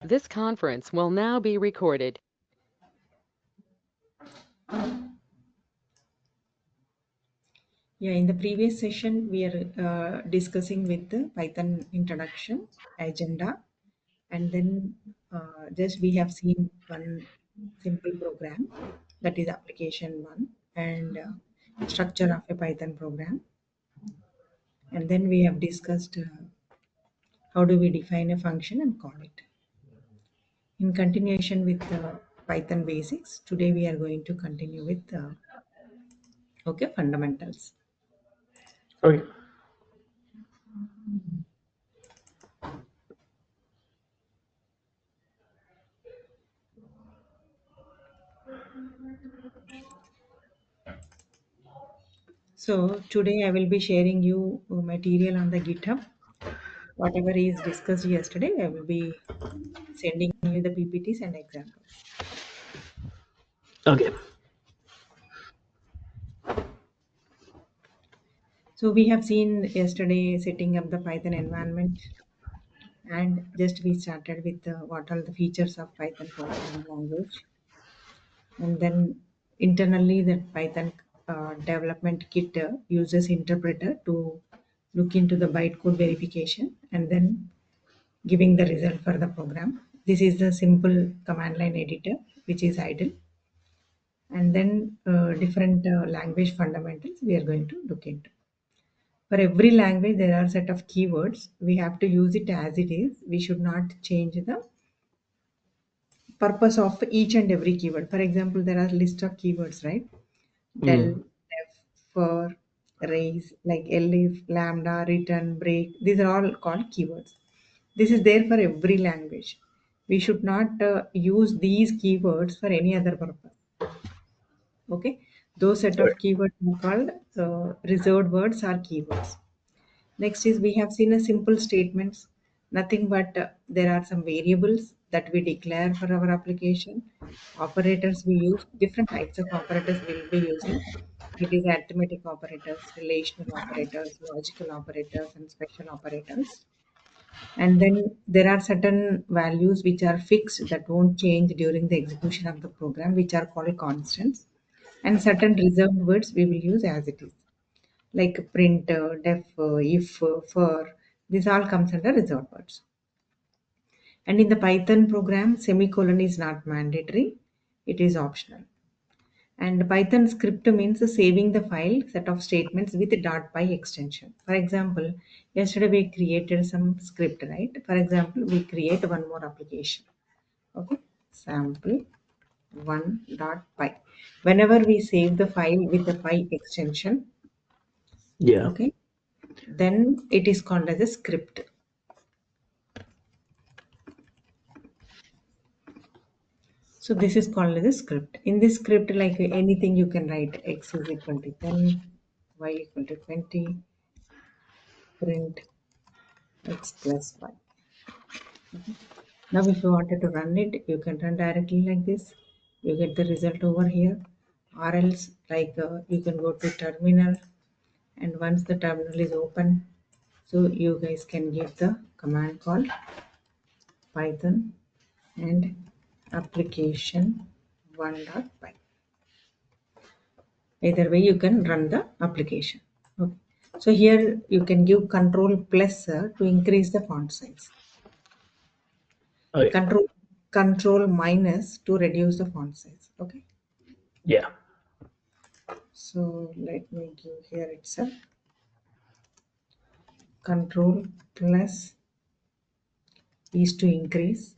This conference will now be recorded. Yeah, in the previous session, we are discussing with the Python introduction agenda, and then just we have seen one simple program, that is application one, and structure of a Python program, and then we have discussed how do we define a function and call it. In continuation with Python basics, today we are going to continue with fundamentals. Okay. So today I will be sharing you material on the GitHub. Whatever is discussed yesterday, I will be sending you the PPTs and examples. Okay. So we have seen yesterday setting up the Python environment, and just we started with what are the features of Python programming language, and then internally that Python development kit uses interpreter to look into the bytecode verification and then giving the result for the program. This is the simple command line editor which is idle, and then different language fundamentals we are going to look into. For every language there are set of keywords. We have to use it as it is. We should not change the purpose of each and every keyword. For example, there are list of keywords, right? Del, Mm. def, for, raise, like elif, lambda, return, break, these are all called keywords. This is there for every language. We should not use these keywords for any other purpose. Okay, those set of Okay. keywords are called reserved words or keywords. Next is we have seen a simple statements, nothing but there are some variables that we declare for our application. Operators we use, different types of operators we'll be using. It is arithmetic operators, relational operators, logical operators, and special operators. And then there are certain values which are fixed that won't change during the execution of the program, which are called constants. And certain reserved words we will use as it is, like print, def, if, for. This all comes under reserved words. And in the Python program, semicolon is not mandatory; it is optional. And Python script means saving the file set of statements with .py extension. For example, yesterday we created some script, right? For example, we create one more application. Okay, sample one.py. Whenever we save the file with the py extension, Yeah. okay, then it is called as a script. So this is called as a script. In this script, like anything you can write, x is equal to 10, y equal to 20, print x plus y. Now, if you wanted to run it, you can run directly like this. You get the result over here. Or else, like you can go to terminal, and once the terminal is open, so you guys can give the command called Python and application one.py. Either way you can run the application. Okay. So here you can give control plus to increase the font size, Okay. control minus to reduce the font size. Okay, Yeah. so let me give here itself control plus is to increase,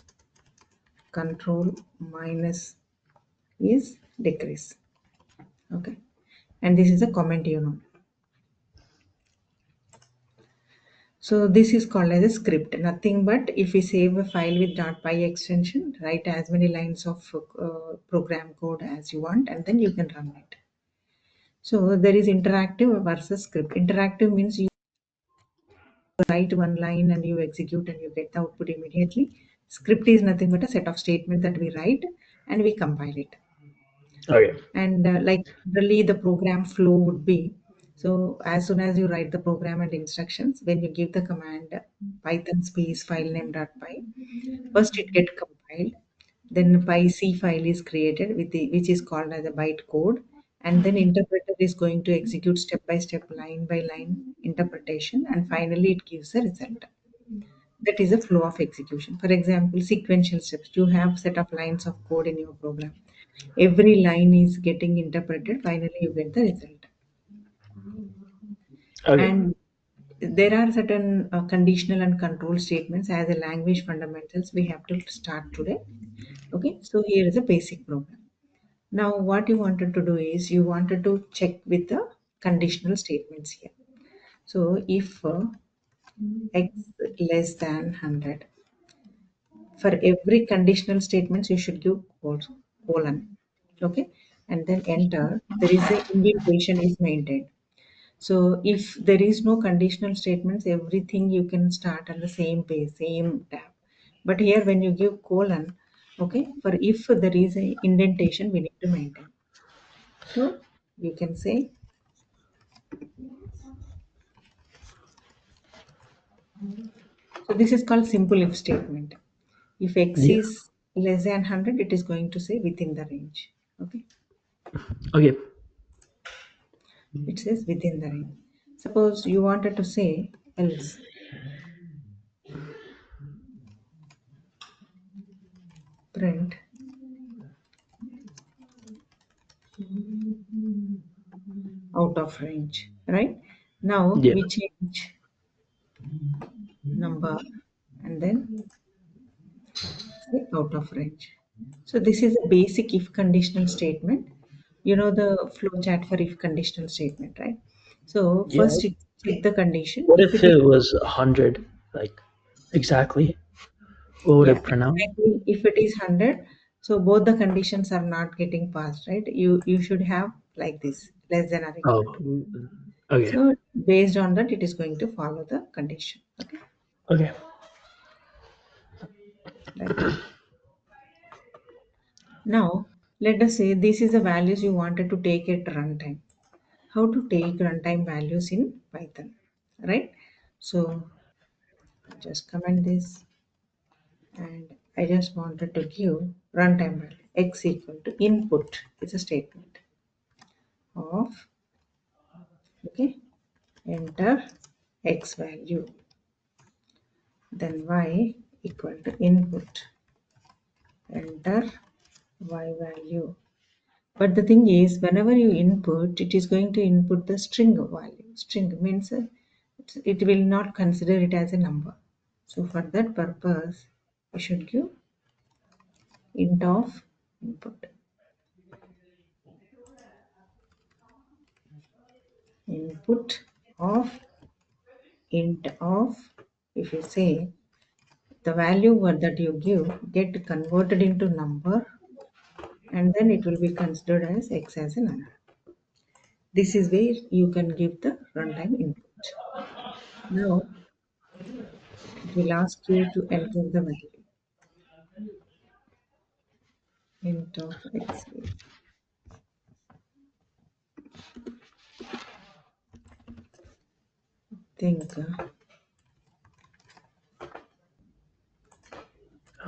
control minus is decrease. Okay, and this is a comment, you know. So this is called as a script. Nothing but if we save a file with .py extension, write as many lines of program code as you want, and then you can run it. So there is interactive versus script. Interactive means you write one line and you execute and you get the output immediately. Script is nothing but a set of statements that we write and we compile it. Okay. And like generally the program flow would be So as soon as you write the program and instructions, when you give the command python space filename.py, first it get compiled, then pyc file is created with which is called as a byte code, and then interpreter is going to execute step by step, line by line interpretation, and finally it gives a result. That is a flow of execution. For example, sequential steps. You have set of lines of code in your program. Every line is getting interpreted. Finally, you get the result. Okay. And there are certain conditional and control statements as a language fundamentals we have to start today. Okay, so here is a basic program. Now, what you wanted to do is you wanted to check with the conditional statements here. So, if x less than 100, for every conditional statements you should give colon. Okay, and then enter. There is a indentation is maintained. So if there is no conditional statements, everything you can start on the same page, same tab. But here when you give colon, okay, for if there is a indentation we need to maintain. So you can say, so this is called simple if statement. If x Yeah. is less than 100, it is going to say within the range. Okay, Okay. it says within the range. Suppose you wanted to say else, print out of range, right? Now Yeah. we change number and then say out of range. So this is a basic if conditional statement. You know the flow chart for if conditional statement, right? So Yeah. first it check the condition. What If if it is, it was 100? Like, exactly. What would yeah, it pronounce? exactly. If it is 100, so both the conditions are not getting passed, right? You should have like this, less than or equal Oh, to. okay. So based on that, it is going to follow the condition. Okay, Okay. like that. Now let us say this is the values you wanted to take at runtime. How to take runtime values in Python, right? So just comment this, and I just wanted to give runtime value x equal to input is a statement of, okay, enter x value, then y equal to input, enter y value. But the thing is, whenever you input, it is going to input the string value. String means it will not consider it as a number. So for that purpose, we should give int of input. Input of int of, if you say the value what that you give get converted into number, and then it will be considered as x as a number. This is where you can give the runtime input. Now it will ask you to enter the value. Int of x, think,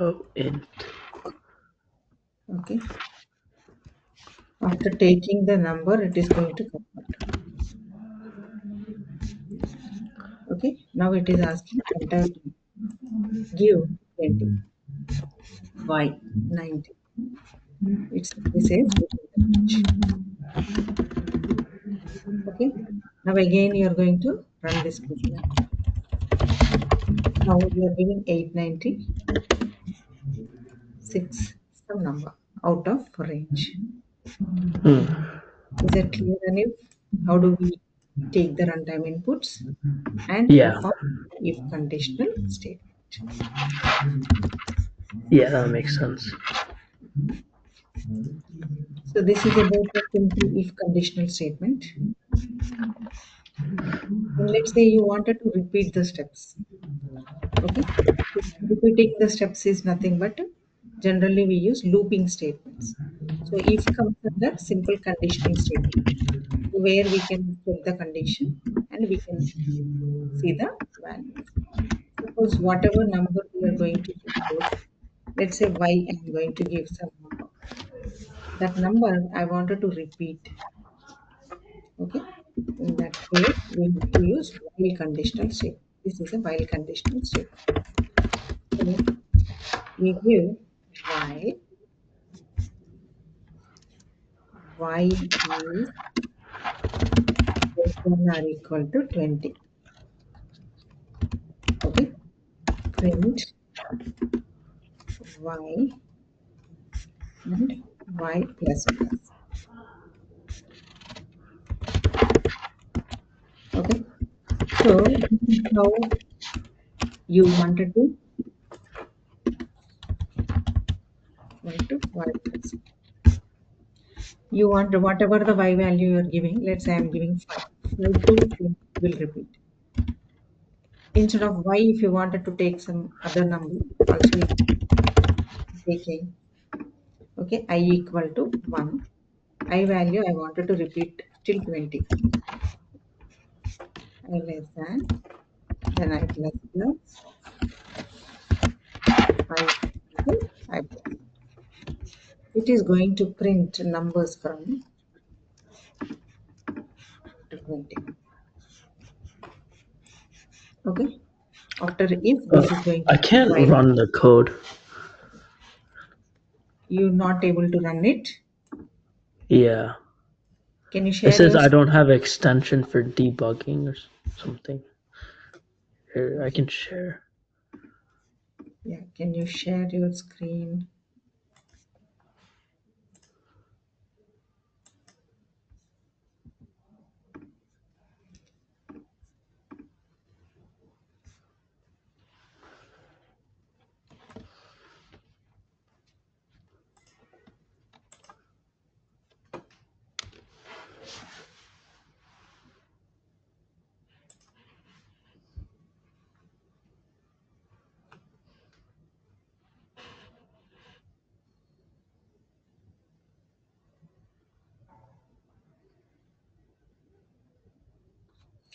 Oh, int. okay. After taking the number, it is going to convert. Okay. Now it is asking enter give 20, y 90. It simply says within the range. Okay. Now again you are going to run this program. Now you are giving 896 some number out of range. Hmm. Is that clear, Anil? How do we take the runtime inputs and Yeah. perform if conditional statement? Yeah, that makes sense. So this is about the simple if conditional statement. And let's say you wanted to repeat the steps. Okay. Repeating the steps is nothing but generally we use looping statements. So if comes under simple conditional statement. where we can check the condition and we can see the values. Suppose whatever number we are going to suppose, let's say y, I'm going to give some number. That number I wanted to repeat. Okay. In that case, we have to use while conditional statement. This is a while conditional statement. So we give while y is less than or equal to 20. Okay. Print y and y plus plus. Okay. So this is how you wanted to write to y plus. You want whatever the y value you are giving. Let's say I am giving 5. 5 to 20 will repeat. Instead of y, if you wanted to take some other number, also you taking, okay, I equal to 1. I value I wanted to repeat till 20. I less than, then I plus plus, I equal to I plus. It is going to print numbers from to 20. Okay. After if Uh, this is going to I be can't while run the code. you're not able to run it, Yeah. can you It share says your I screen? don't have extension for debugging or something. Here, I Okay. can share. Yeah. Can you share your screen?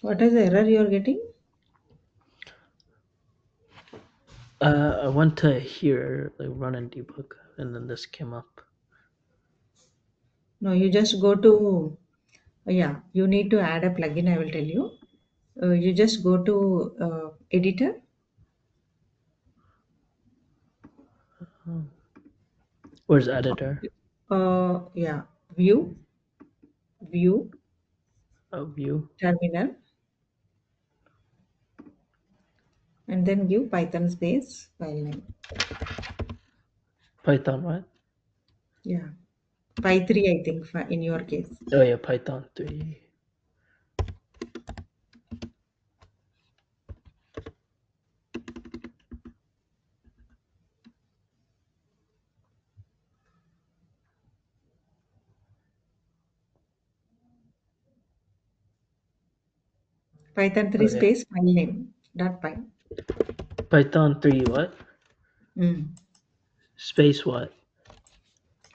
What is the error you're getting? I went to here, like run and debug, and then this came up. No, you just go to, yeah, you need to add a plugin, I will tell you. You just go to editor, Oh. Where's editor? yeah, view, view, Oh, view. terminal, and then give Python space file name. Python what? Yeah, Py3, I think, in your case. Oh yeah, Python 3. Python 3 Oh yeah. space file name, dot py. Python 3 what? Mm, Space what?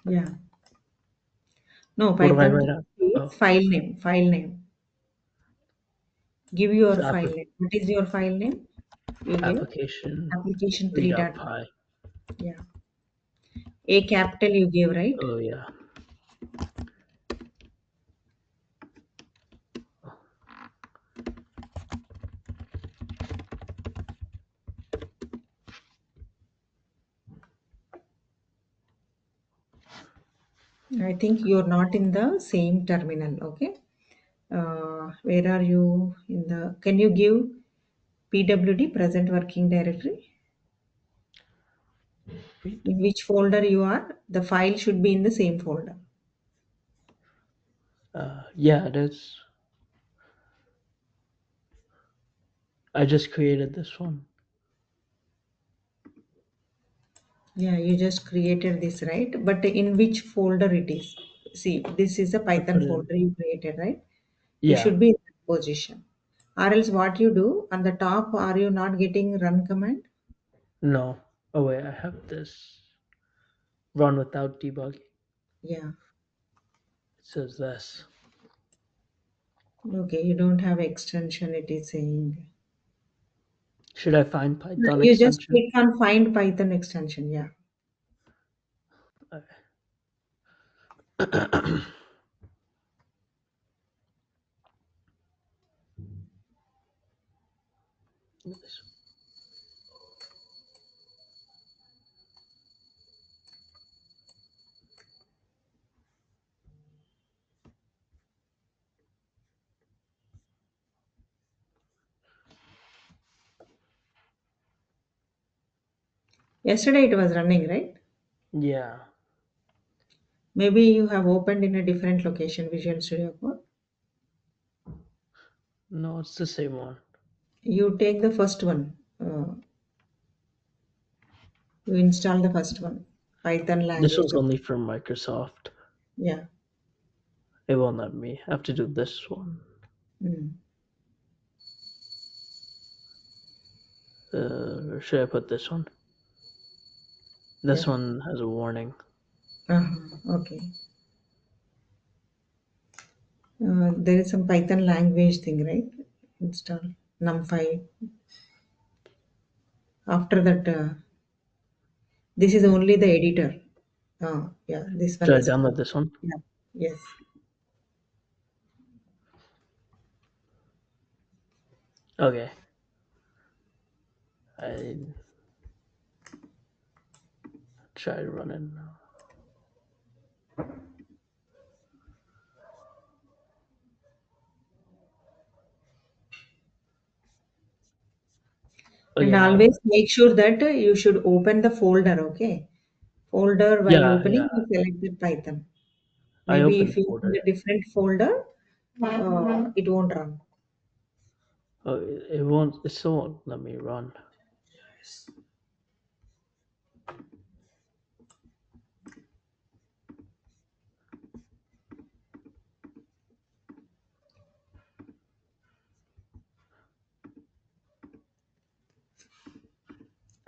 yeah. No, What do I Python write 3 out? space Oh, file name, file name. Give it's your file name. What is your file name? You give application application 3 dot py. 3.py. Yeah. A capital you give, right? Oh yeah. I think you're not in the same terminal. Okay. Where are you in the? Can you give PWD present working directory? Wait. In which folder you are? The file should be in the same folder. Yeah, it is. I just created this one. Yeah, you just created this, right? But in which folder it is? See, this is a I Python put it in. folder you created, right? You Yeah. should be in that position. Or else what you do on the top, are you not getting run command? No. Oh wait, I have this. Run without debugging. Yeah. It says this. Okay, you don't have extension, it is saying. Should I find Python You just extension? click on find Python extension. Yeah. Okay. Yesterday it was running, right? Yeah. Maybe you have opened in a different location, Visual Studio Code. No, it's the same one. You take the first one. You install the first one. Python This language. was only from Microsoft. Yeah. It won't let me. I have to do this one. Mm. Or should I put this one? This Yeah. one has a warning. Okay. There is some Python language thing, right? Install NumPy. After that, this is only the editor. Yeah, this one Should I is. download this one? Yeah. Yes. Okay. I try to run it now. Oh And yeah, now. always make sure that you should open the folder, okay? Folder while Yeah, yeah. opening, you select the Python. I Maybe opened if you open folder. a different folder, it won't run. Oh, it won't. It still won't let me run.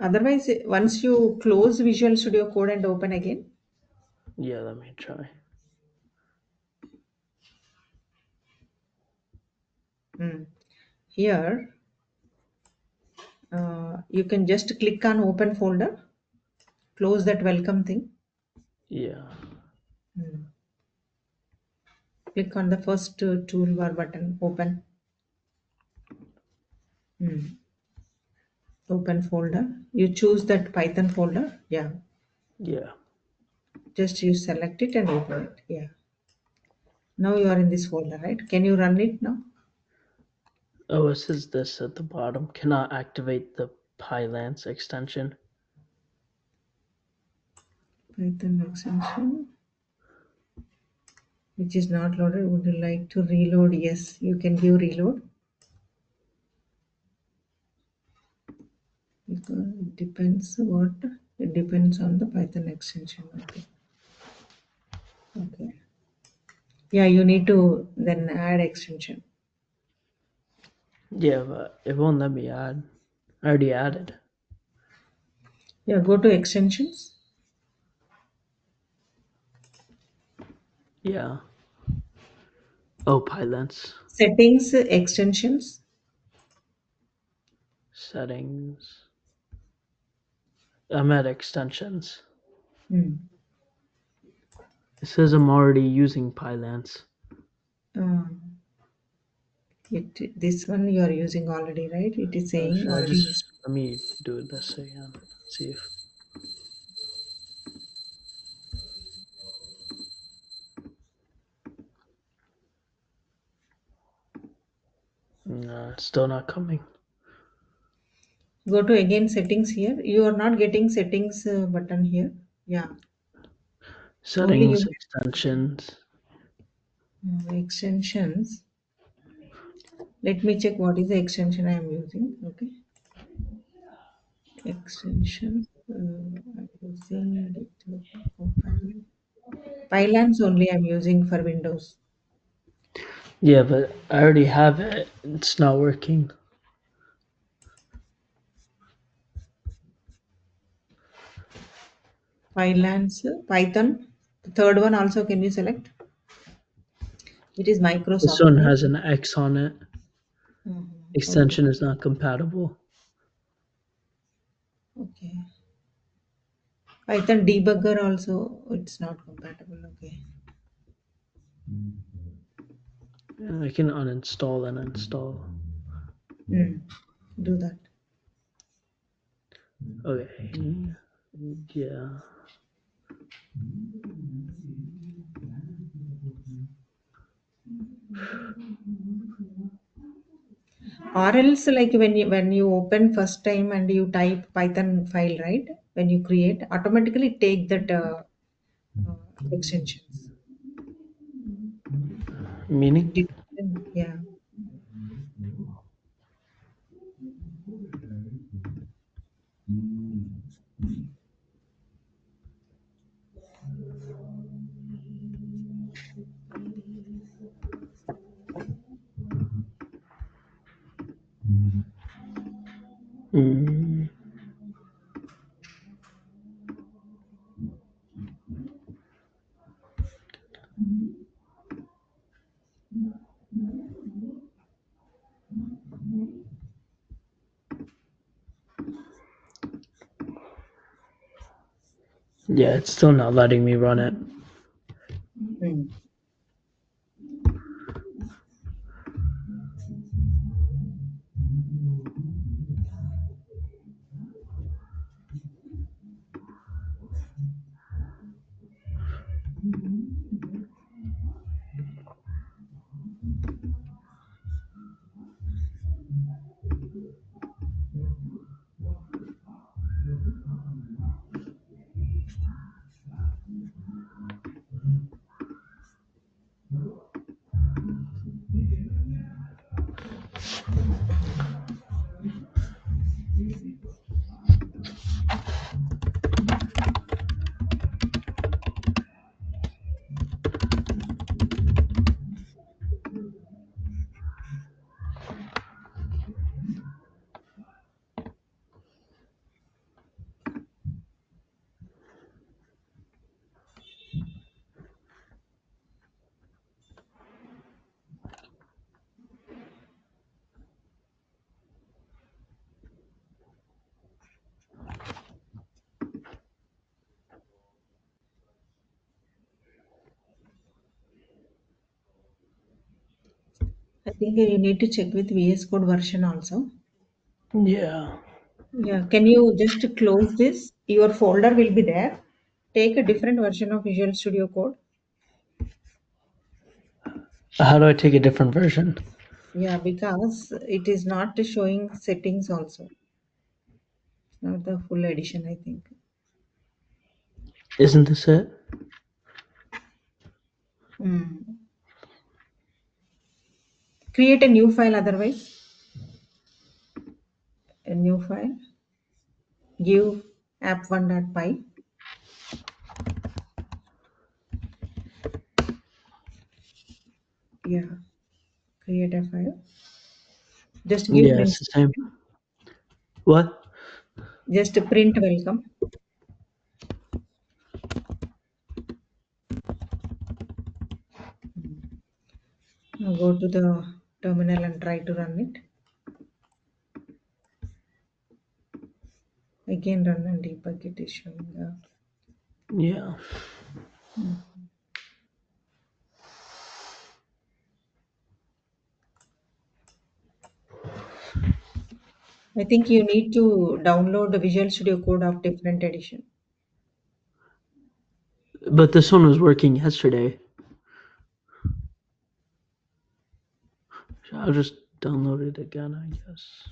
Otherwise, once you close Visual Studio Code and open again, Yeah, let me try. mm, here you can just click on open folder, close that welcome thing, Yeah, mm, click on the first toolbar button, open, mm, open folder. You choose that Python folder. Yeah, yeah. just you select it and open it. Yeah. Now you are in this folder, right? Can you run it now? Oh, it says this at the bottom. Cannot activate the Pylance extension. Python extension, which is not loaded. Would you like to reload? Yes, you can give reload. Because it depends what it depends on the Python extension. Okay. Okay. Yeah, you need to then add extension. Yeah, but it won't let me add. I already added. Yeah, go to extensions, Yeah. Oh, Pylance. settings, extensions. Settings. I'm at extensions. Hmm. It says I'm already using Pylance. Uh, this one you are using already, right? It is saying Should I already. just let me do this again? See if no, it's still not coming. Go to again settings here. You are not getting settings button here. Yeah, only Settings, you extensions. extensions. Let me check what is the extension I am using. Okay, extension. I'm using Pylance only. I'm using for Windows. Yeah, but I already have it. It's not working. Pylance, Python. The third one also. Can you select? It is This Microsoft, one right? has an X on it. Okay. Extension is not compatible. Okay. Python debugger also, it's not compatible. Okay. I can uninstall and install. Mm. Do that. Okay. Yeah. Or else, like when you open first time and you type Python file, right? When you create, automatically take that uh, extensions. Meaning? Yeah. Mm, yeah, it's still not letting me run it. Mm. I think you need to check with VS Code version also. Yeah. Yeah. Can you just close this? Your folder will be there. Take a different version of Visual Studio Code. How do I take a different version? Yeah, because it is not showing settings also. It's not the full edition, I think. Isn't this it? Mm. Create a new file otherwise. A new file. Give app1.py. Yeah. Create a file. Just give Yeah, print it's the same. statement. What? Just print welcome. Now go to the terminal and try to run it. Again run and debug it is showing up. Yeah. I think you need to download the Visual Studio Code of different edition. But this one was working yesterday. I'll just download it again, I guess.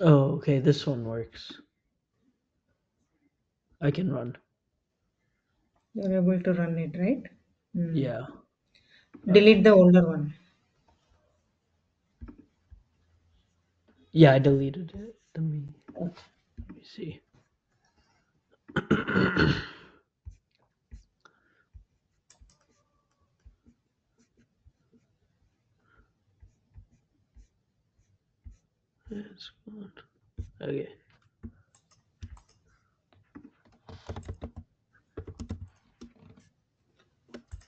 Oh, okay, this one works. I can run. You're able to run it, right? Hmm. Yeah. Okay. Delete the older one. Yeah, I deleted it. Let me see. It's gone. Okay.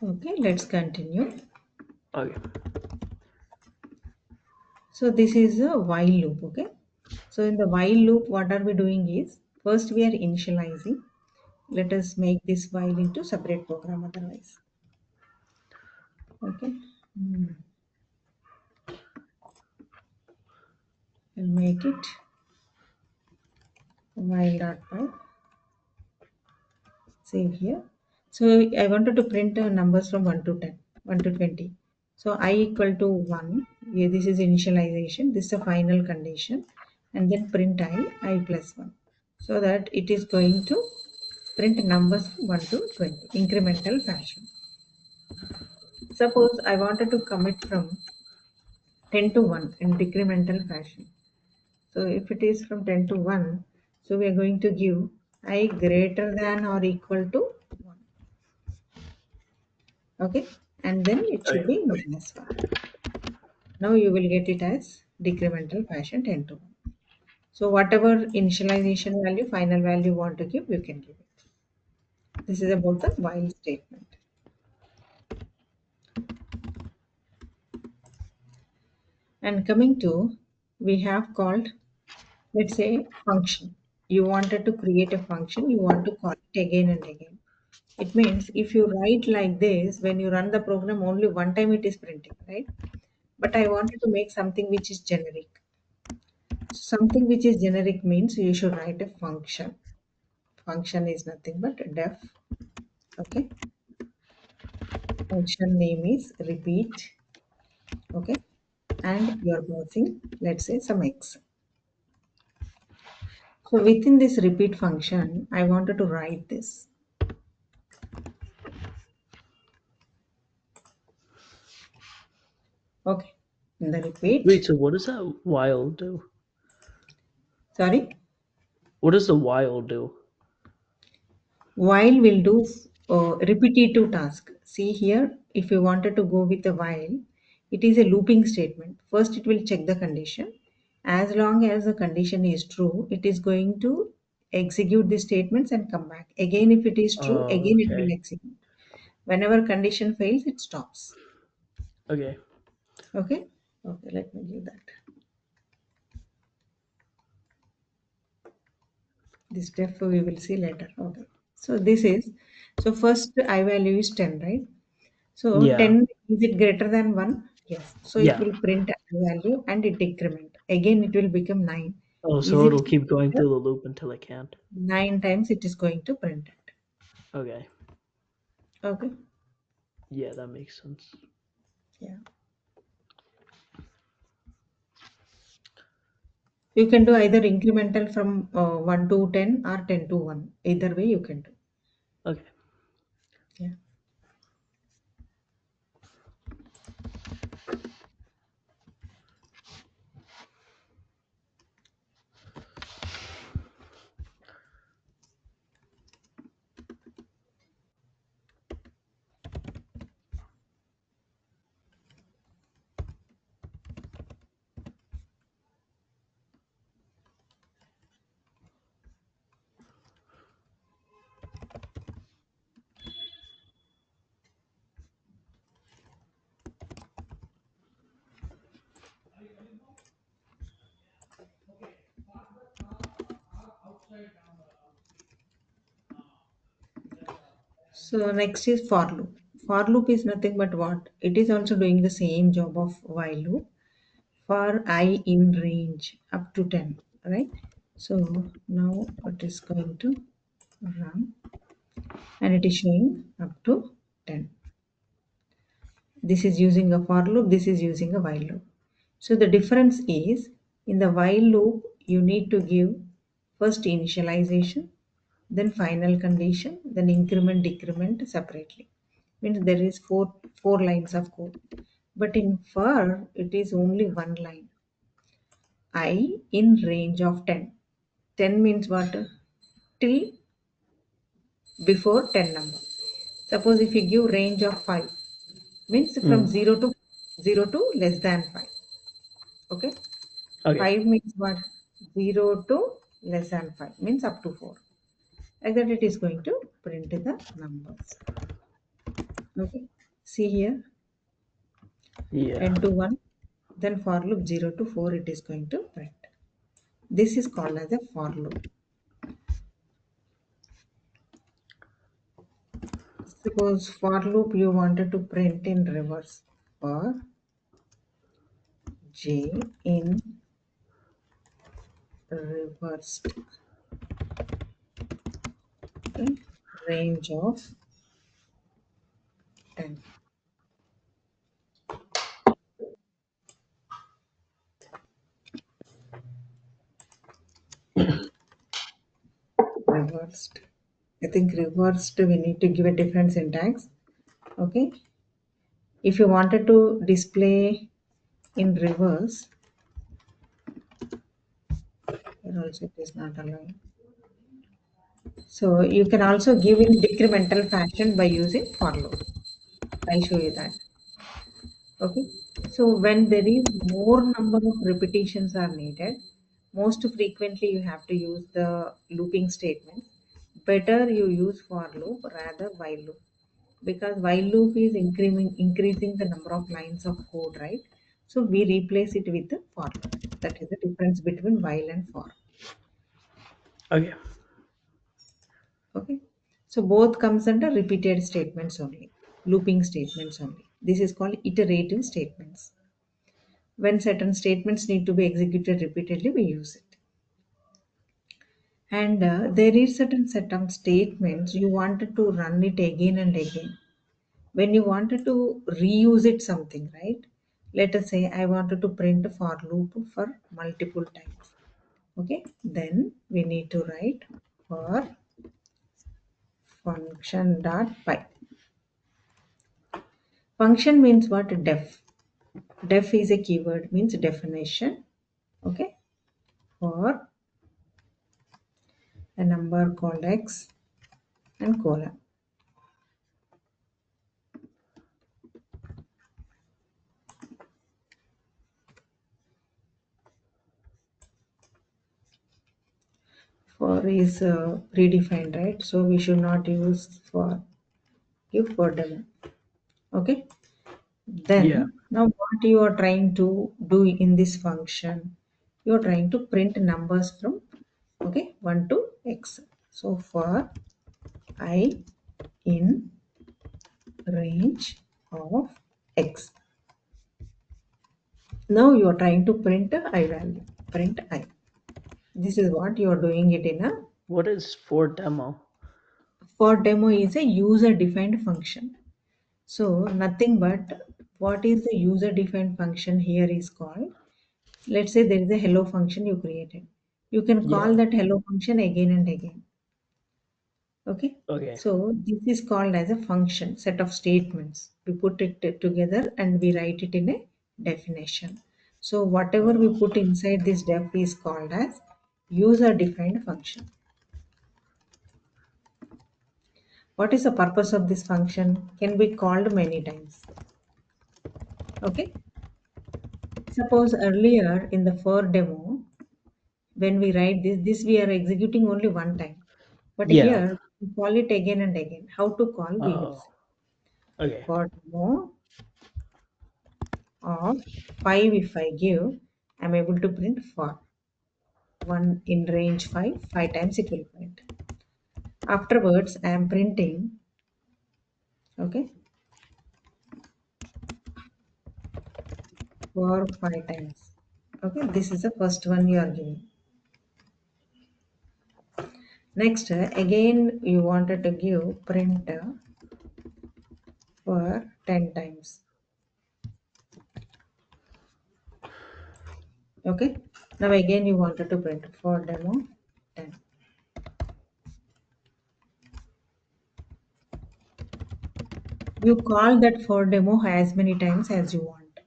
Okay, let's continue. Okay. So this is a while loop, okay? So in the while loop, what are we doing is, first we are initializing. Let us make this while into separate program otherwise. Okay. Hmm. I'll make it while.py. Save here. So I wanted to print numbers from 1 to 10, 1 to 20. So I equal to 1. Yeah, this is initialization. This is the final condition. And then print I plus 1. So that it is going to print numbers from 1 to 20, incremental fashion. Suppose I wanted to commit from 10 to 1 in decremental fashion. So if it is from 10 to 1, so we are going to give I greater than or equal to 1. Okay, and then it should Okay. be minus 1. Now you will get it as decremental fashion 10 to 1. So whatever initialization value, final value you want to give, you can give it. This is about the while statement. And coming to, we have called, let's say, function. You wanted to create a function, you want to call it again and again. It means if you write like this, when you run the program, only one time it is printing, right? But I wanted to make something which is generic. Something which is generic means you should write a function. Function is nothing but def. Okay. Function name is repeat. Okay. And you're passing, let's say, some x. So within this repeat function, I wanted to write this. Okay. In the Wait, repeat, so what does that while do? sorry, What does the while do? while will do repetitive task. See here, if you wanted to go with a while, it is a looping statement. First, it will check the condition. As long as the condition is true, it is going to execute the statements and come back. Again, if it is true, Oh, again it will okay. execute. Whenever condition fails, it stops. Okay. Okay? Okay, let me give that. This step we will see later. Okay. So this is, so first I value is 10, right? So Yeah. 10, is it greater than 1? Yes. So it Yeah. will print a value and it decrement. Again, it will become 9. Oh, Is so it it'll keep going greater? through the loop until it can't. 9 times it is going to print it. Okay. Okay. Yeah, that makes sense. Yeah. You can do either incremental from 1 to 10 or 10 to 1. Either way you can do. Okay. Yeah. So next is for loop. For loop is nothing but what? It is also doing the same job of while loop for I in range up to 10, right? So now it is going to run and it is showing up to 10. This is using a for loop, this is using a while loop. So the difference is, in the while loop, you need to give first initialization, then final condition, then increment, decrement separately. Means there is four lines of code. But in for, it is only one line. I in range of 10. 10 means what? Till before 10 number. Suppose if you give range of 5, means from Mm. 0 to less than 5. Okay? Okay. 5 means what? 0 to less than 5 means up to 4. Like that it is going to print the numbers. Okay? See here, Yeah. 10 to 1, then for loop 0 to 4 it is going to print. This is called as a for loop. Suppose for loop you wanted to print in reverse. For j in reversed, okay, range of 10. Reversed. I think reversed we need to give a different syntax. Okay. If you wanted to display in reverse, here also it is not allowing. So you can also give in decremental fashion by using for loop. I'll show you that. Okay. So when there is more number of repetitions are needed, most frequently you have to use the looping statement. Better you use for loop rather while loop, because while loop is increasing the number of lines of code, right? So we replace it with the for loop. That is the difference between while and for. Okay. Okay. So both comes under repeated statements only, looping statements only. This is called iterative statements. When certain statements need to be executed repeatedly, we use it. And there is certain set of statements you wanted to run it again and again. When you wanted to reuse it something, right? Let us say I wanted to print a for loop for multiple times. Okay, then we need to write for function dot py. Function means what? Def. Def is a keyword, means definition. Okay, for a number called x and colon. For is predefined, right? So we should not use for, give for demo. Okay. Yeah. Then now what you are trying to do in this function, you are trying to print numbers from, okay, 1 to x. So for I in range of x. Now you are trying to print a I value. Print I. This is what you are doing it in a, What is for demo? for demo is a user defined function. So nothing but what is the user defined function here is called. Let's say there is a hello function you created. You can call Yeah. that hello function again and again. Okay. Okay. So this is called as a function set of statements. We put it together and we write it in a definition. So whatever we Oh. put inside this def is called as user defined function. What is the purpose of this function? Can be called many times. Okay. Suppose earlier in the for demo, when we write this we are executing only one time. But Yeah. here we call it again and again. How to call we use Oh. Okay. for demo of 5 if I give, I'm able to print for 1 in range 5, 5 times it will print. Afterwards, I am printing, okay, for 5 times. Okay, this is the first one you are giving. Next, again you wanted to give print for 10 times. Okay, now again you wanted to print for demo 10. You call that for demo as many times as you want.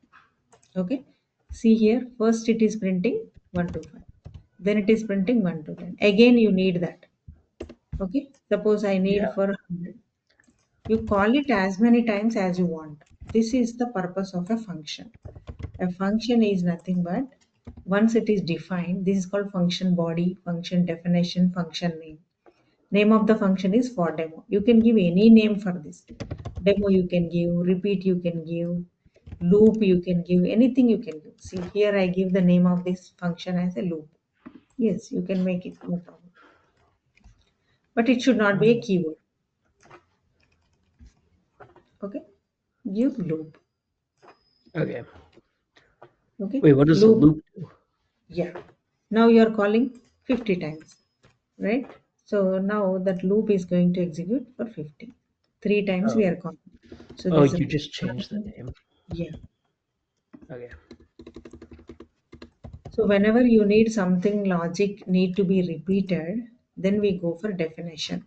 Okay. See here, first it is printing 1 to 5. Then it is printing 1 to 10. Again, you need that. Okay. Suppose I need Yeah. for 100. You call it as many times as you want. This is the purpose of a function. A function is nothing but once it is defined, this is called function body, function definition, function name. Name of the function is for demo. You can give any name for this. Demo you can give, repeat you can give, loop you can give, anything you can give. See here I give the name of this function as a loop. Yes, you can make it, no problem. But it should not be a keyword. Okay? Give loop. Okay. Okay? Wait, what does the Loop. loop do? Yeah. Now you are calling 50 times. Right? So now that loop is going to execute for 50. 3 times we Oh, are calling. So oh, this is you just changed the name. yeah. Okay. So whenever you need something logic need to be repeated, then we go for definition.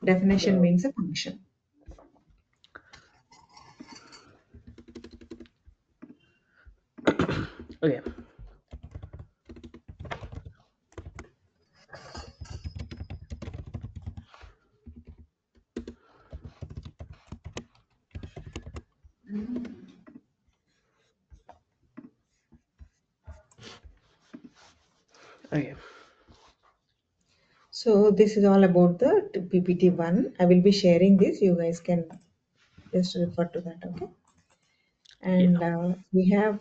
Definition Oh, means a function. okay. Okay. So this is all about the PPT one. I will be sharing this. You guys can just refer to that. Okay. Yeah. And we have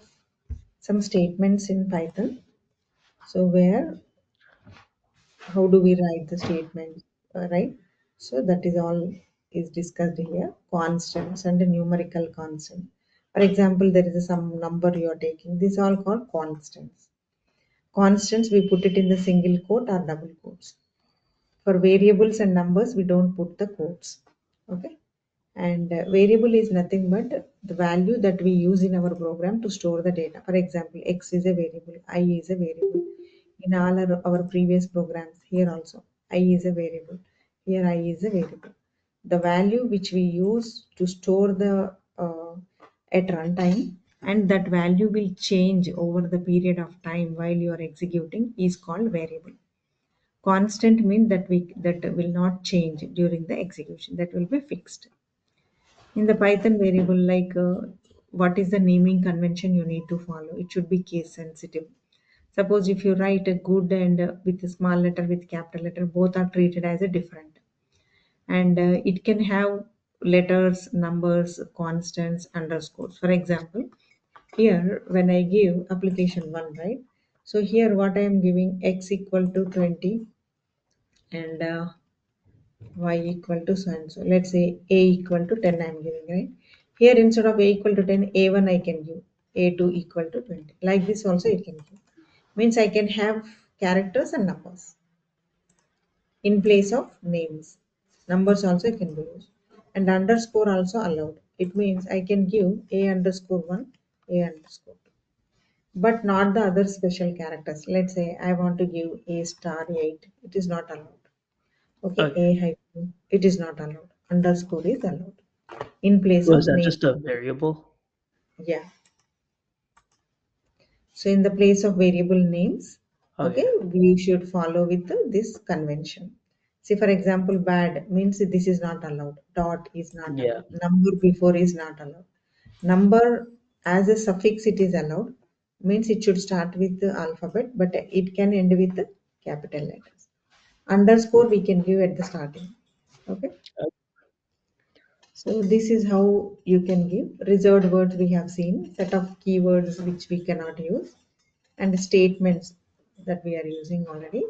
some statements in Python. So where how do we write the statement, right? So that is all is discussed here. Constants and a numerical constant. For example, there is some number you are taking. These are all called constants. Constants we put it in the single quote or double quotes. For variables and numbers we don't put the quotes. Okay. And variable is nothing but the value that we use in our program to store the data. For example, x is a variable, I is a variable. In all our previous programs, here also, I is a variable. Here I is a variable. The value which we use to store the at runtime and that value will change over the period of time while you are executing is called variable. Constant means that will not change during the execution. That will be fixed. In the Python variable, like what is the naming convention you need to follow? It should be case sensitive. Suppose if you write a good and with a small letter with capital letter, both are treated as a different. And it can have letters, numbers, constants, underscores. For example, here when I give application 1, right? So here what I am giving x equal to 20 and y equal to so and so. Let's say a equal to 10 I am giving, right? Here instead of a equal to 10, a1 I can give, a2 equal to 20. Like this also it can give. Means I can have characters and numbers in place of names. Numbers also can be used. And underscore also allowed. It means I can give a underscore 1, a underscore 2. But not the other special characters. Let's say I want to give a star 8. It is not allowed. Okay, Okay. a hyphen. It is not allowed. Underscore is allowed in place Was of that name. just a variable? Yeah. So in the place of variable names, okay, Okay. we should follow with this convention. See, for example, bad means this is not allowed. Dot is not Yeah. allowed. Number before is not allowed. Number as a suffix it is allowed. Means it should start with the alphabet, but it can end with the capital letters. Underscore we can give at the starting. Okay. So this is how you can give reserved words we have seen, set of keywords which we cannot use, and statements that we are using already.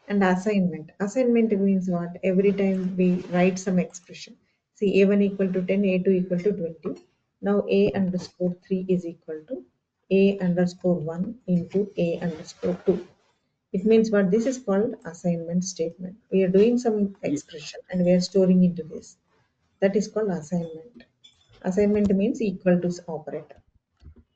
And assignment. Assignment means what? Every time we write some expression. See a1 equal to 10, a2 equal to 20. Now a underscore 3 is equal to a underscore 1 into a underscore 2. It means what? This is called assignment statement. We are doing some Yeah. expression and we are storing into this. That is called assignment. Assignment means equal to operator.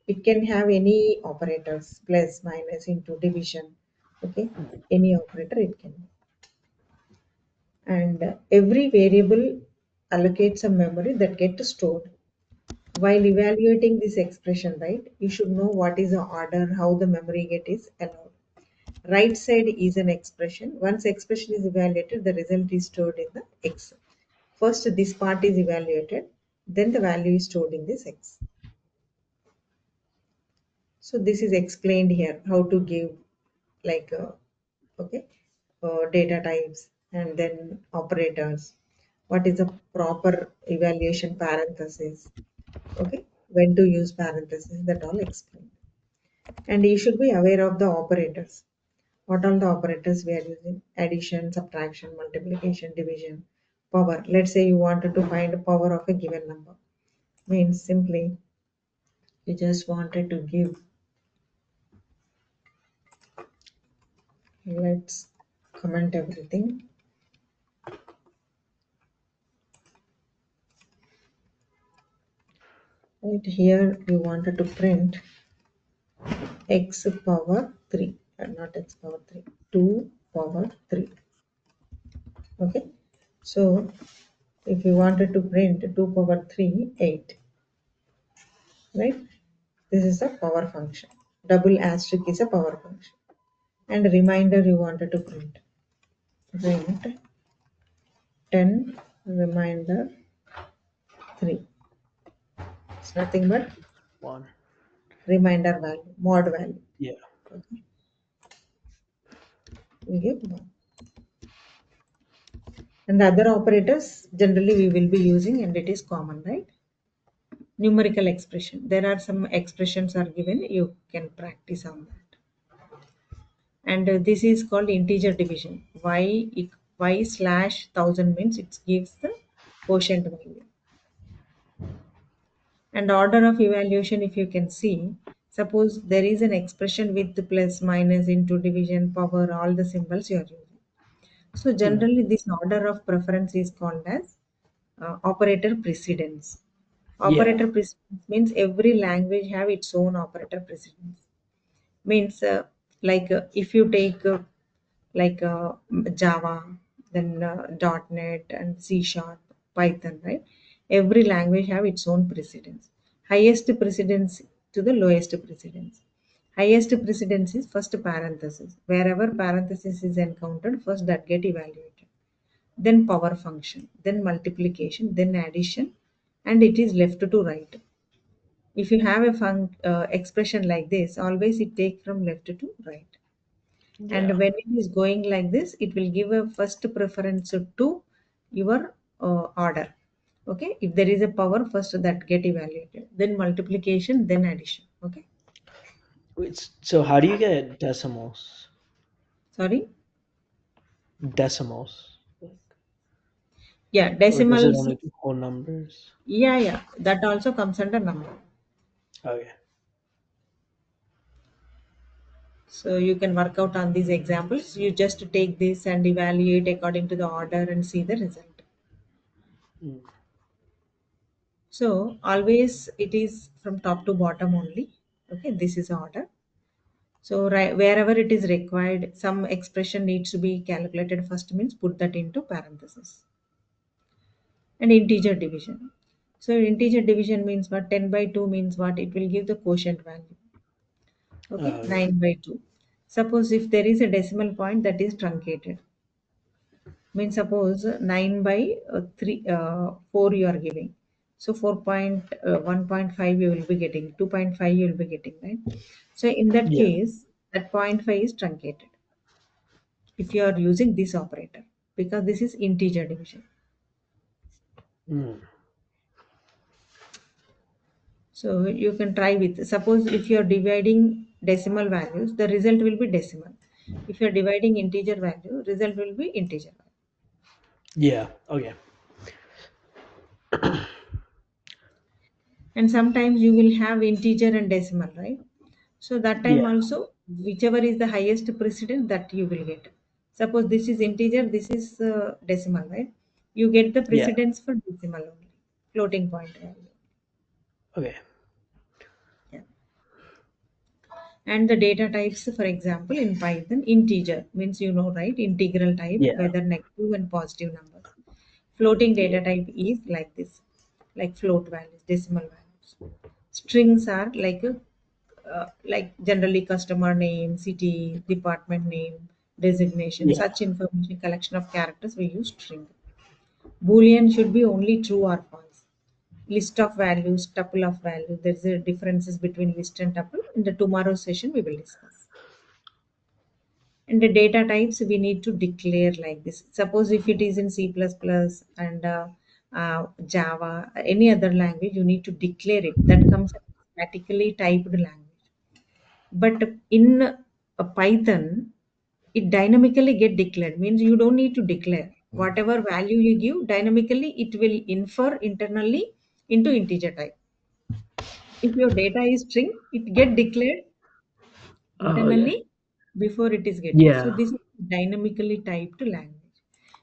It can have any operators, plus, minus, into, division. Okay, any operator it can. And every variable allocate some memory that get stored. While evaluating this expression, right, you should know what is the order, how the memory get is allowed. Right side is an expression. Once expression is evaluated, the result is stored in the X. First, this part is evaluated, then the value is stored in this X. So this is explained here how to give like okay data types and then operators. What is the proper evaluation parenthesis? Okay, when to use parenthesis, that all explained. And you should be aware of the operators. What all the operators we are using? Addition, subtraction, multiplication, division, power. Let's say you wanted to find the power of a given number. Means simply you just wanted to give, let's comment everything. Right here we wanted to print x power 3, not x power 3, 2 power 3. Okay, so if you wanted to print 2 power 3, 8, right? This is a power function. Double asterisk is a power function. And reminder you wanted to print 10 reminder 3. It's nothing but One. reminder value, mod value. Yeah. Okay, we give 1. And the other operators generally we will be using, and it is common, right? Numerical expression. There are some expressions are given, you can practice on that. And this is called integer division. Y slash 1000 means it gives the quotient value. And order of evaluation, if you can see, suppose there is an expression with the plus, minus, into, division, power, all the symbols you are using. So Mm. generally this order of preference is called as operator precedence. Yeah. Operator precedence means every language have its own operator precedence. Means if you take like Java, then .NET and C Sharp, Python, right? Every language have its own precedence. Highest precedence to the lowest precedence. Highest precedence is first parenthesis. Wherever parenthesis is encountered, first that get evaluated. Then power function, then multiplication, then addition, and it is left to right. If you have a expression like this, always it take from left to right. And Yeah. when it is going like this, it will give a first preference to your order. Okay, if there is a power, first that get evaluated, then multiplication, then addition. Okay, So how do you get decimals? sorry. Decimals. Yeah, Or does it decimals. only do whole numbers? Yeah, that also comes under number. Okay. So you can work out on these examples. You just take this and evaluate according to the order and see the result. Mm. So always it is from top to bottom only. Okay, this is order. So right, wherever it is required, some expression needs to be calculated first means put that into parenthesis. And integer division. So integer division means what? 10 by 2 means what? It will give the quotient value. Okay, Okay. 9 by 2. Suppose if there is a decimal point that is truncated, means suppose 9 by 4 you are giving. So 1.5 you will be getting, 2.5 you will be getting, right? So in that Yeah. case, that zero point 0.5 is truncated if you are using this operator, because this is integer division. Mm. So you can try with, suppose if you are dividing decimal values, the result will be decimal. If you are dividing integer value, result will be integer value. Yeah. Okay. And sometimes you will have integer and decimal, right? So that time Yeah. also, whichever is the highest precedent, that you will get. Suppose this is integer, this is decimal, right? You get the Yeah. precedence for decimal only, floating point value. Okay. Yeah. And the data types, for example, in Python, integer means, right, integral type, Yeah. whether negative and positive numbers. Floating Yeah. data type is like this, like float values, decimal values. Strings are like generally customer name, city, department name, designation, Yeah. such information collection of characters we use string. Boolean should be only true or false. List of values, tuple of values. There's a differences between list and tuple. In the tomorrow's session, we will discuss. And the data types we need to declare like this. Suppose if it is in C++ and Java, any other language, you need to declare it. That comes as statically typed language. But in Python, it dynamically get declared. Means you don't need to declare. Whatever value you give, dynamically it will infer internally into integer type. If your data is string, it get declared Oh, yeah. internally before it is getting. So Yeah. this is dynamically typed language.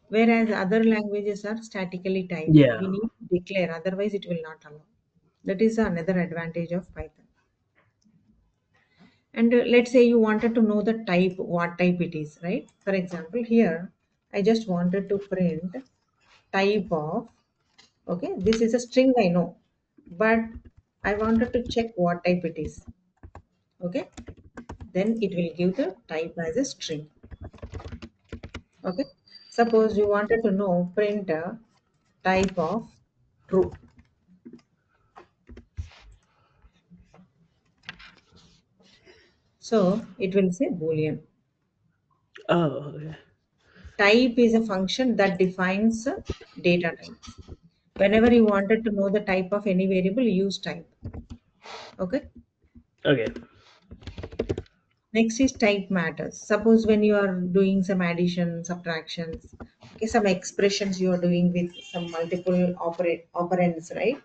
Whereas other languages are statically typed. Yeah. We need to declare, otherwise it will not allow. That is another advantage of Python. And let's say you wanted to know the type, what type it is, right? For example, here I just wanted to print type of, okay, this is a string I know, but I wanted to check what type it is. Okay, then it will give the type as a string. Okay, suppose you wanted to know print a type of true, so it will say boolean. Oh, okay. Type is a function that defines data types. Whenever you wanted to know the type of any variable, use type. Okay. Okay. Next is type matters. Suppose when you are doing some addition, subtractions, okay, some expressions you are doing with some multiple operands, right?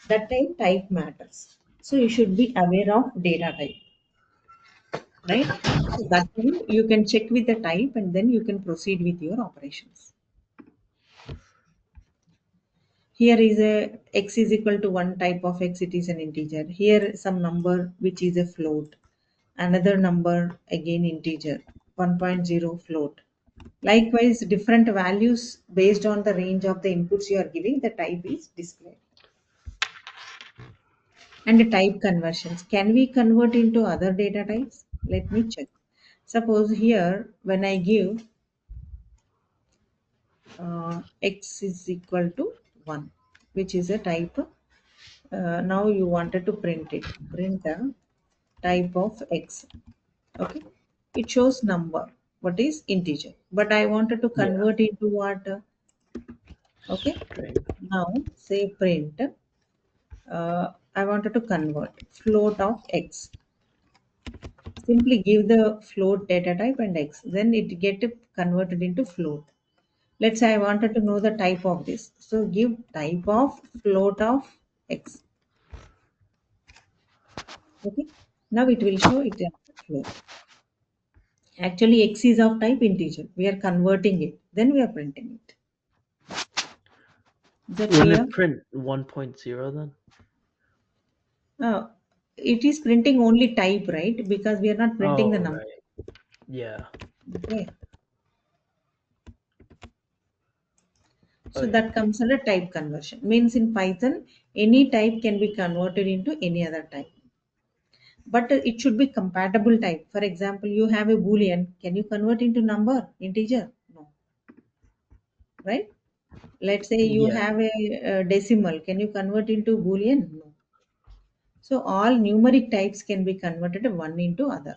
That time type matters. So you should be aware of data type, right? So that time you can check with the type and then you can proceed with your operations. Here is a x is equal to one type of x, it is an integer. Here some number which is a float. Another number again integer, 1.0 float. Likewise, different values based on the range of the inputs you are giving, the type is displayed. And the type conversions. Can we convert into other data types? Let me check. Suppose here, when I give x is equal to 1, which is a type. Now you wanted to print it. Print a type of x. Okay. It shows number. What is integer? But I wanted to Yeah. convert into what? Okay. String. Now say print. I wanted to convert float of x. Simply give the float data type and x. Then it get converted into float. Let's say I wanted to know the type of this. So give type of float of x. Okay. Now it will show it as a float. Actually, x is of type integer. We are converting it. Then we are printing it. Is that Wouldn't clear? it print 1.0 then? Uh, it is printing only type, right? Because we are not printing the Oh, number. right. Yeah. Okay. So Okay. that comes under type conversion. Means in Python, any type can be converted into any other type. But it should be compatible type. For example, you have a boolean. Can you convert into number, integer? No, right? Let's say you Yeah. have a decimal. Can you convert into boolean? No. So all numeric types can be converted one into other.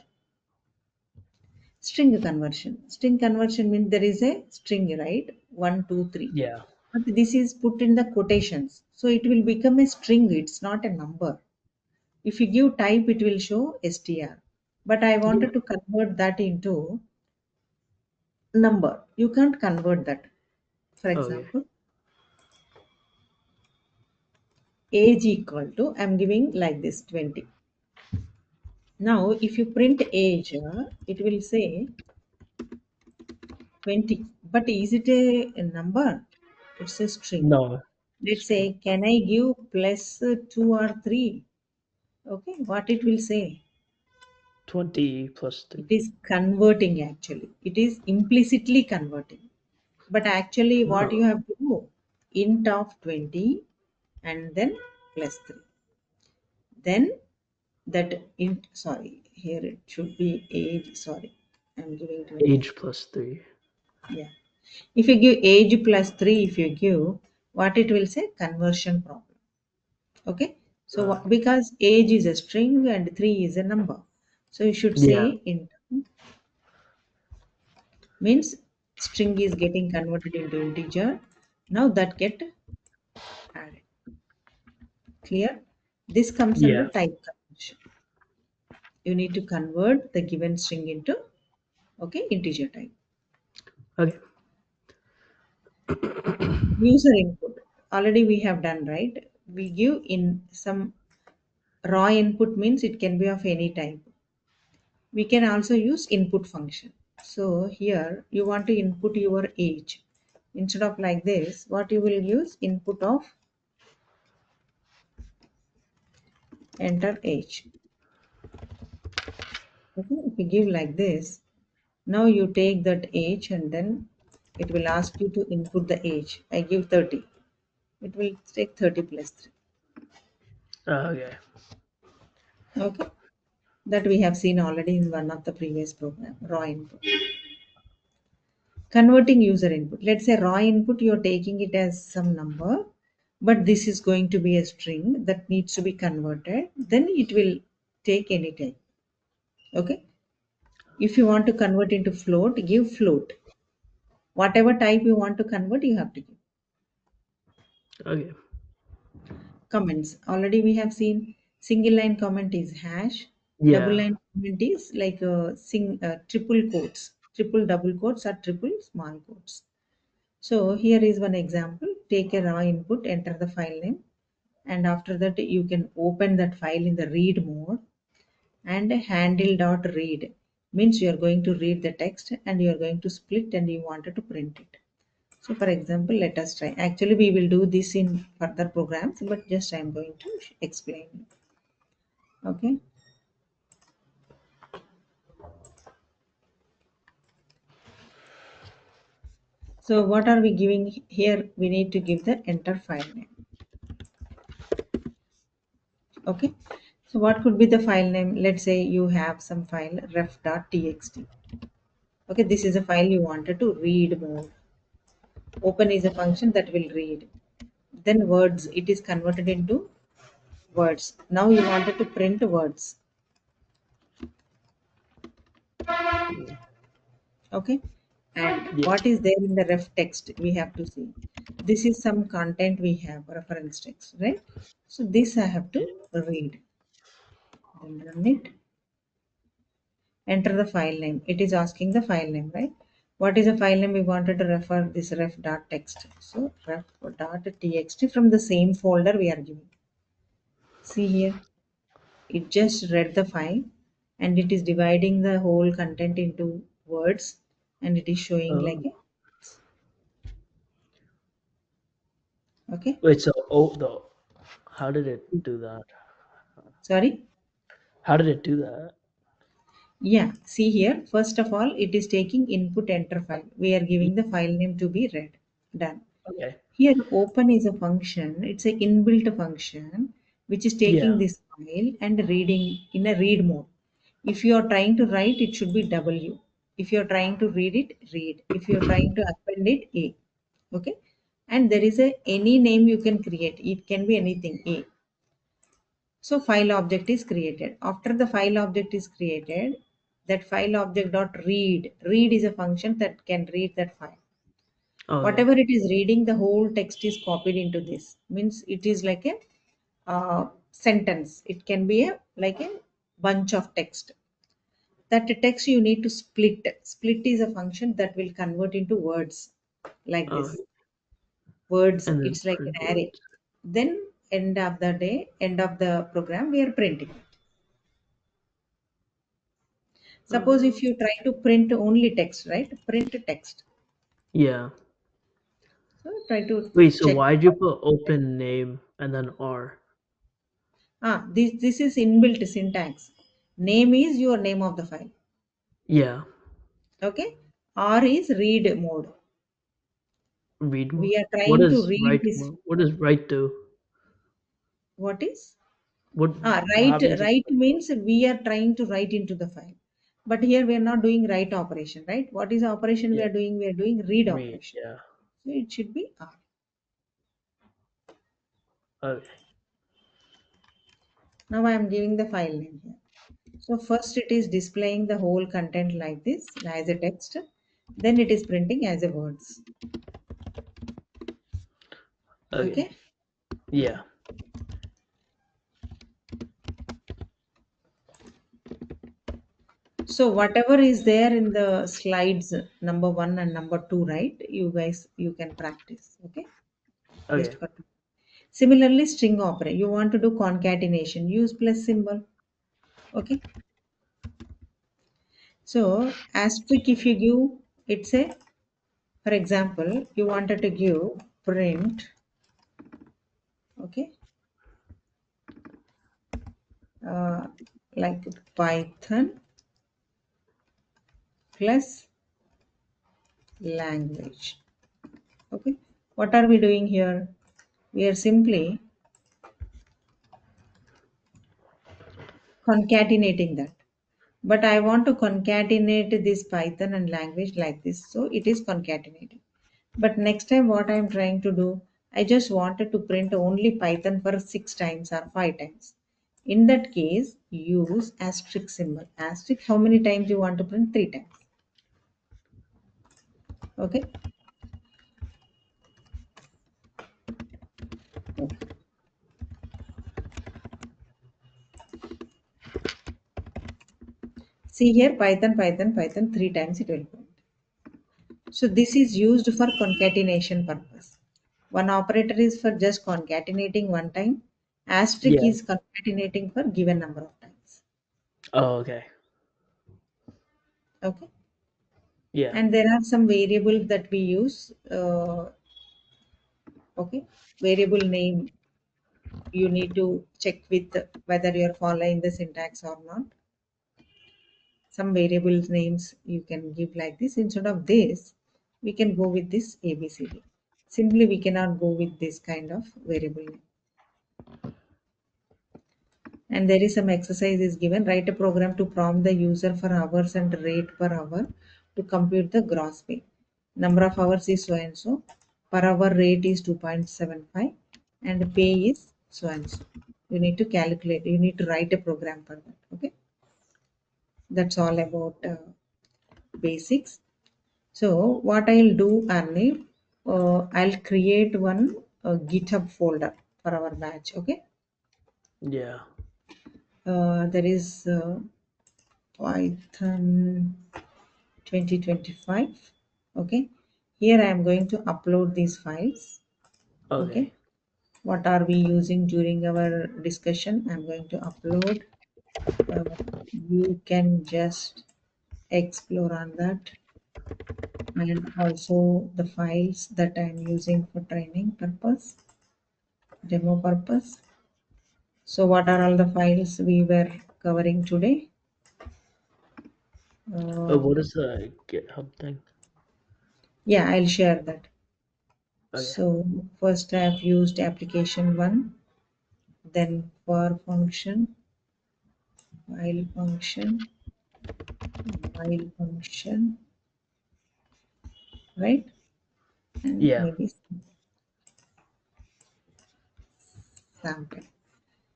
String conversion. String conversion means there is a string, right? One, two, three. Yeah. But this is put in the quotations. So it will become a string. It's not a number. If you give type, it will show str. But I Yeah. wanted to convert that into number. You can't convert that. For Okay. example, age equal to, I'm giving like this 20. Now, if you print age, it will say 20. But is it a number? It's a string. No. Let's String. say, can I give plus 2 or 3? Okay, what it will say? 20 plus It 3. is converting actually. It is implicitly converting. But actually, what you Oh. have to do? int of 20 and then plus 3. Then that int, sorry, here it should be age, sorry, I'm giving 20. Age plus 3. Yeah. If you give age plus 3, if you give, what it will say? Conversion problem. Okay. So Uh, because age is a string and 3 is a number. So you should yeah. say int means string is getting converted into integer. Now that get added. Clear? This comes under Yeah. type conversion. You need to convert the given string into okay integer type. Okay. User input. Already we have done, right? We give in some raw input means it can be of any type. We can also use input function. So here you want to input your age. Instead of like this, what you will use input of enter age. Okay, if you give like this, now you take that age and then it will ask you to input the age. I give 30. It will take 30 plus 3. Okay. Okay, that we have seen already in one of the previous program, raw input. Converting user input. Let's say raw input, you're taking it as some number, but this is going to be a string that needs to be converted. Then it will take any type. Okay. If you want to convert into float, give float. Whatever type you want to convert, you have to give. Okay. Comments. Already we have seen single line comment is hash. Double Yeah. line comment is like triple quotes. Triple double quotes or triple small quotes. So here is one example. Take a raw input, enter the file name, and after that you can open that file in the read mode and handle.read means you are going to read the text and you are going to split and you wanted to print it. So for example, let us try. Actually, we will do this in further programs, but just I am going to explain. Okay. So what are we giving here? We need to give the enter file name. Okay. So what could be the file name? Let's say you have some file ref.txt. Okay, this is a file you wanted to read more. Open is a function that will read. Then words, it is converted into words. Now you wanted to print words. Okay. And Yeah. what is there in the ref text? We have to see. This is some content we have, reference text, right? So this I have to read. Then run it. Enter the file name. It is asking the file name, right? What is the file name we wanted to refer this ref.txt? So ref.txt from the same folder we are giving. See here, it just read the file and it is dividing the whole content into words and it is showing like Um, a okay. wait. So, the how did it do that? Sorry. How did it do that? Yeah, see here, first of all, it is taking input enter file. We are Y- giving the file name to be read. Done. Okay. Here, open is a function. It's a inbuilt function which is taking Yeah. this file and reading in a read mode. If you are trying to write, it should be W. If you are trying to read it, read. If you are trying to append it, A. Okay. And there is a any name you can create. It can be anything A. So file object is created. After the file object is created, that file object dot read. Read is a function that can read that file. Okay. Whatever it is reading, the whole text is copied into this. Means it is like a sentence. It can be a like a bunch of text. That text you need to split. Split is a function that will convert into words like Okay. this. Words. And then It's like print an array. words. Then end of the day, end of the program, we are printing it. Suppose Uh, if you try to print only text, right? Print text. yeah. So try to Wait. So check. why'd you put open name and then R? This is inbuilt syntax. Name is your name of the file. Yeah. Okay. R is read mode. Read more. We are What trying to is read write this. more? What does write do? What is? What Write. happens if Write means we are trying to write into the file. But here we are not doing write operation, right? What is the operation we yeah are doing? We are doing read read? operation. Yeah. So it should be R. Okay. Now I am giving the file name here. So first it is displaying the whole content like this as a text. Then it is printing as a words. Okay. Okay. Yeah. So whatever is there in the slides, number one and number two, right? You guys, you can practice. Okay. Okay. Just for similarly, string operator. You want to do concatenation. Use plus symbol. Okay. So asterisk if you give, it's a, for example, you wanted to give print. Okay. Uh, like Python plus language. Okay. What are we doing here? We are simply concatenating that. But I want to concatenate this Python and language like this. So it is concatenating. But next time what I am trying to do, I just wanted to print only Python for 6 times or 5 times. In that case, use asterisk symbol. Asterisk, how many times you want to print? 3 times. Okay. See here, Python, Python, Python, 3 times it will print. So this is used for concatenation purpose. One operator is for just concatenating one time. Asterisk Yeah. is concatenating for given number of times. Oh, okay. Okay. Yeah. And there are some variables that we use. Okay. Variable name, you need to check with whether you are following the syntax or not. Some variables names you can give like this. Instead of this, we can go with this ABCD. Simply, we cannot go with this kind of variable name. And there is some exercise is given. Write a program to prompt the user for hours and rate per hour to compute the gross pay. Number of hours is so and so. Per hour rate is 2.75 and pay is so and so. You need to calculate. You need to write a program for that. Okay. That's all about basics. So what I'll do, Arnie, I'll create one GitHub folder for our batch. Okay. Yeah. There is Python 2025. Okay. Here I am going to upload these files. Okay. Okay. What are we using during our discussion? I'm going to upload. Uh, you can just explore on that, and also the files that I'm using for training purpose, demo purpose. So what are all the files we were covering today? Uh, What is the GitHub thing? yeah, I'll share that. Okay. So first I have used application one, then for function, while while function, right? And Yeah. maybe sample.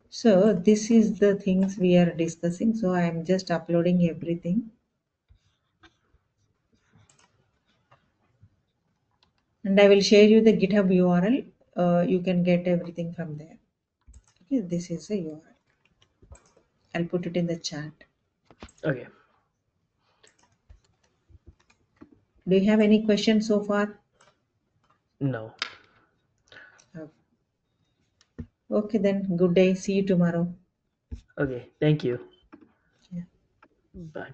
So this is the things we are discussing. So I am just uploading everything, and I will share you the GitHub URL. You can get everything from there. Okay, this is the URL. I'll put it in the chat. Okay. Do you have any questions so far? No. Oh, okay, then good day. See you tomorrow. Okay. Thank you. Yeah. Bye.